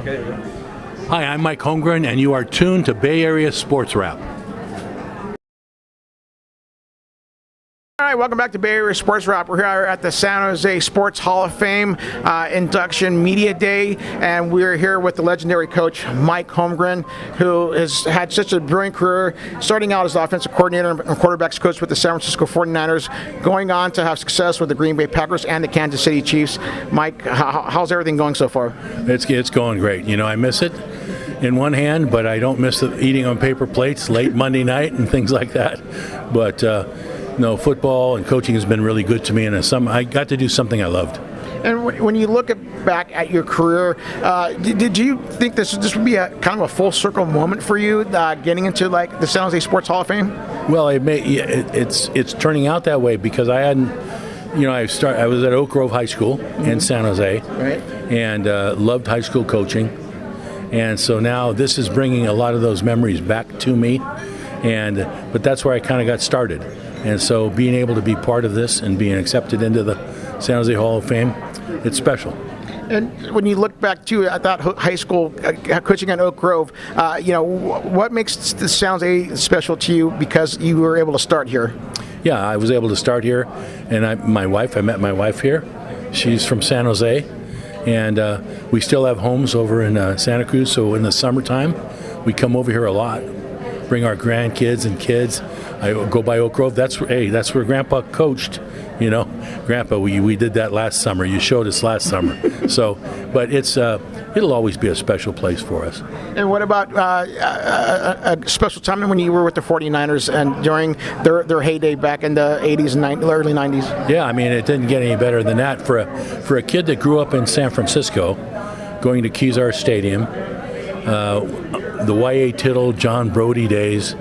Hi, I'm Mike Holmgren, and you are tuned to Bay Area Sports Wrap. All right, welcome back to Bay Area Sports Wrap. We're here at the San Jose Sports Hall of Fame Induction Media Day, and we're here with the legendary coach Mike Holmgren, who has had such a brilliant career, starting out as the offensive coordinator and quarterbacks coach with the San Francisco 49ers, going on to have success with the Green Bay Packers and the Kansas City Chiefs. Mike, how's everything going so far? It's going great. You know, I miss it in one hand, but I don't miss eating on paper plates late Monday night and things like that. But no, football and coaching has been really good to me, and I got to do something I loved. And when you look back at your career, did you think this would be a kind of a full circle moment for you, getting into like the San Jose Sports Hall of Fame? Well, it's turning out that way because I hadn't. You know, I was at Oak Grove High School in San Jose, right, and loved high school coaching, and so now this is bringing a lot of those memories back to me, but that's where I kind of got started. And so being able to be part of this and being accepted into the San Jose Hall of Fame, it's special. And when you look back to at that high school coaching at Oak Grove, what makes the San Jose special to you because you were able to start here? Yeah, I was able to start here, and I met my wife here. She's from San Jose, and we still have homes over in Santa Cruz, so in the summertime, we come over here a lot, bring our grandkids and kids. I go by Oak Grove. That's where Grandpa coached. You know, Grandpa, we did that last summer. You showed us last summer. So, but it'll always be a special place for us. And what about a special time when you were with the 49ers and during their heyday back in the 80s and early 90s? Yeah, I mean, it didn't get any better than that. For a kid that grew up in San Francisco, going to Kezar Stadium, the Y.A. Tittle, John Brody days,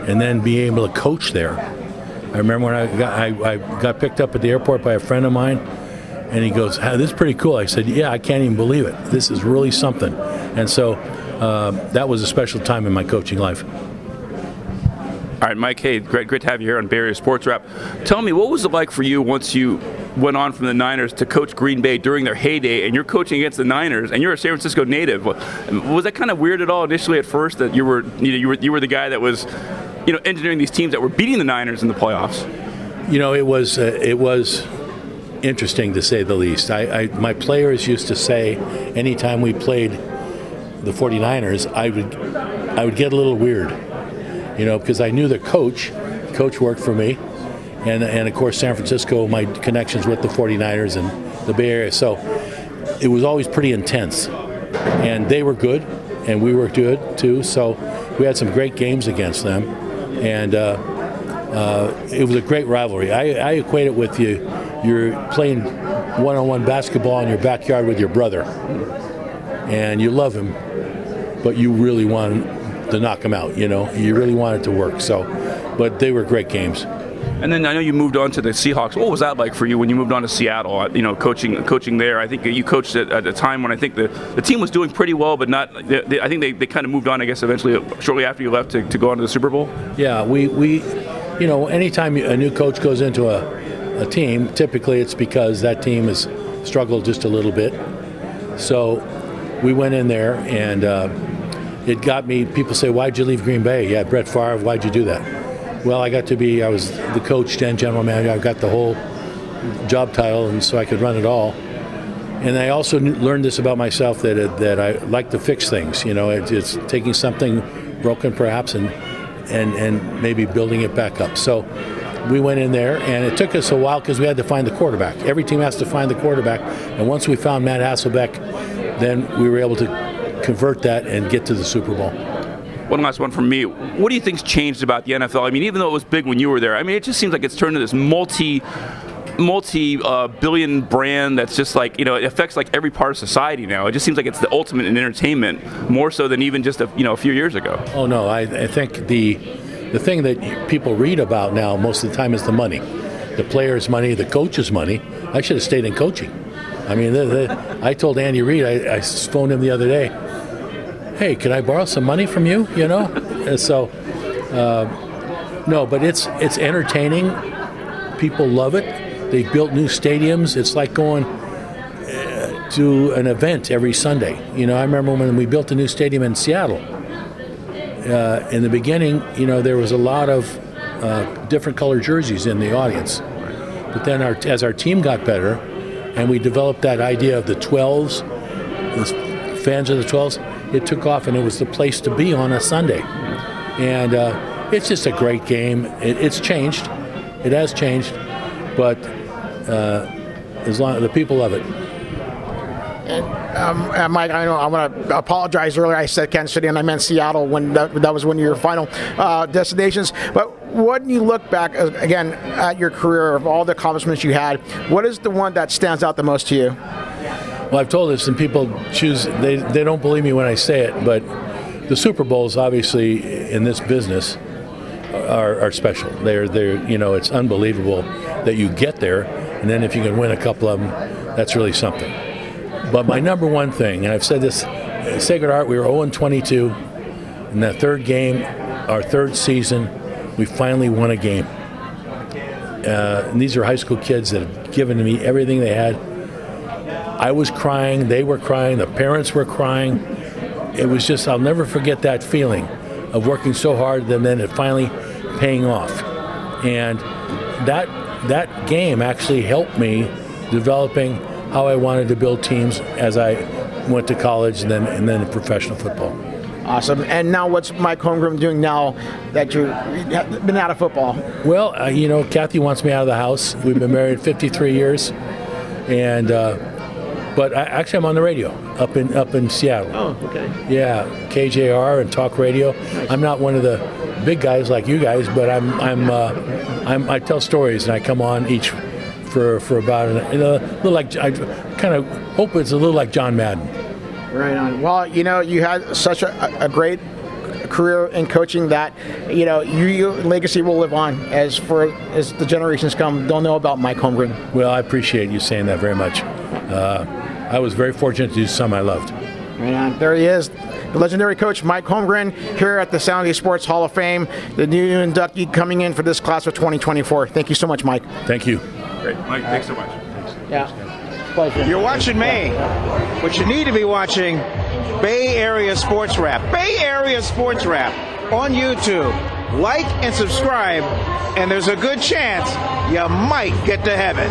and then be able to coach there. I remember when I got picked up at the airport by a friend of mine, and he goes, "This is pretty cool." I said, "Yeah, I can't even believe it. This is really something." And so that was a special time in my coaching life. All right, Mike, hey, great to have you here on Bay Area Sports Wrap. Tell me, what was it like for you once you went on from the Niners to coach Green Bay during their heyday, and you're coaching against the Niners, and you're a San Francisco native? Was that kind of weird at all initially at first that you were the guy that was engineering these teams that were beating the Niners in the playoffs? You know, it was interesting to say the least. My players used to say anytime we played the 49ers, I would get a little weird, because I knew the coach worked for me, and of course San Francisco, my connections with the 49ers and the Bay Area, so it was always pretty intense, and they were good and we were good too, so we had some great games against them, and it was a great rivalry. I equate it with you're playing one-on-one basketball in your backyard with your brother, and you love him, but you really want to knock him out, you really want it to work. So, but they were great games. And then I know you moved on to the Seahawks. What was that like for you when you moved on to Seattle? Coaching there. I think you coached at a time when I think the team was doing pretty well, but not. I think they kind of moved on. I guess eventually, shortly after you left, to go on to the Super Bowl. Yeah, we anytime a new coach goes into a team, typically it's because that team has struggled just a little bit. So we went in there, and it got me. People say, "Why'd you leave Green Bay?" Yeah, Brett Favre. Why'd you do that? Well, I was the coach and general manager. I got the whole job title, and so I could run it all. And I also learned this about myself, that I like to fix things. It's taking something broken perhaps and maybe building it back up. So we went in there, and it took us a while because we had to find the quarterback. Every team has to find the quarterback. And once we found Matt Hasselbeck, then we were able to convert that and get to the Super Bowl. One last one from me. What do you think's changed about the NFL? I mean, even though it was big when you were there, I mean, it just seems like it's turned into this multi-billion brand that's just like, it affects like every part of society now. It just seems like it's the ultimate in entertainment, more so than even just a few years ago. Oh no, I think the thing that people read about now most of the time is the money, the players' money, the coaches' money. I should have stayed in coaching. I mean, I told Andy Reid, I phoned him the other day, "Hey, can I borrow some money from you?" So no, but it's entertaining. People love it. They built new stadiums. It's like going. do an event every Sunday. I remember when we built a new stadium in Seattle. In the beginning, there was a lot of different colored jerseys in the audience. But then as our team got better and we developed that idea of the 12s, the fans of the 12s, it took off and it was the place to be on a Sunday. And it's just a great game. It's changed. It has changed. But as long as the people love it. And Mike, I know I want to apologize earlier. I said Kansas City and I meant Seattle when that was one of your final destinations. But when you look back, again, at your career, of all the accomplishments you had, what is the one that stands out the most to you? Well, I've told this, and people choose, they don't believe me when I say it, but the Super Bowls, obviously, in this business, are special. They're it's unbelievable that you get there, and then if you can win a couple of them, that's really something. But my number one thing, and I've said this, Sacred Heart, we were 0-22. In that third game, our third season, we finally won a game. And these are high school kids that have given to me everything they had. I was crying, they were crying, the parents were crying. It was just, I'll never forget that feeling of working so hard and then it finally paying off. And that game actually helped me developing how I wanted to build teams as I went to college and then professional football. Awesome. And now what's Mike Holmgren doing now that you've been out of football? Well, Kathy wants me out of the house. We've been married 53 years. And but actually I'm on the radio up in Seattle. Oh, okay. Yeah, KJR and talk radio. Nice. I'm not one of the big guys like you guys, but I tell stories and I come on each for about a little like, I kind of hope it's a little like John Madden. Right on. Well, you had such a great career in coaching that your legacy will live on as the generations come. They'll know about Mike Holmgren. Well, I appreciate you saying that very much. I was very fortunate to do something I loved. Right on. There he is, the legendary coach Mike Holmgren here at the San Jose Sports Hall of Fame, the new inductee coming in for this class of 2024. Thank you so much, Mike. Thank you. Great. Mike, thanks so much. Yeah. Pleasure. You're watching me, but you need to be watching Bay Area Sports Wrap. Bay Area Sports Wrap on YouTube. Like and subscribe, and there's a good chance you might get to heaven.